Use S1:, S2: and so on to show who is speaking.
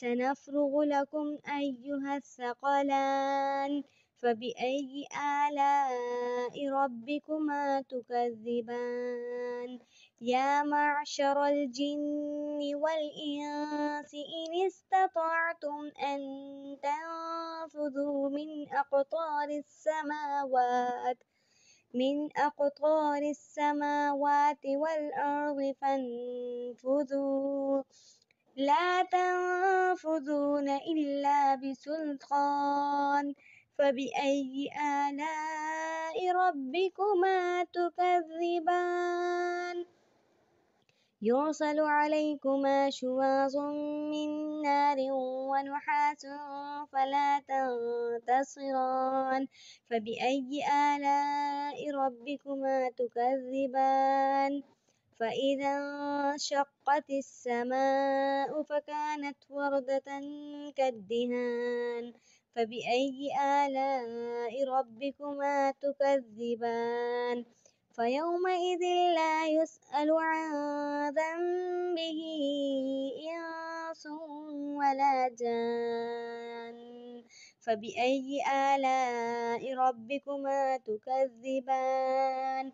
S1: سنفرغ لكم أيها الثقلان فبأي آلاء ربكما تكذبان يا معشر الجن والإنس إن استطعتم أن تنفذوا من أقطار السماوات والأرض فانفذوا لا تنفذون إلا بسلطان فبأي آلاء ربكما تكذبان يرسل عليكما شواظ من نار ونحاس فلا تنتصران فبأي آلاء ربكما تكذبان فإذا انشقت السماء فكانت وردة كالدهان فبأي آلاء ربكما تكذبان فيومئذ لا يسأل عن ذنبه إنس ولا جان فبأي آلاء ربكما تكذبان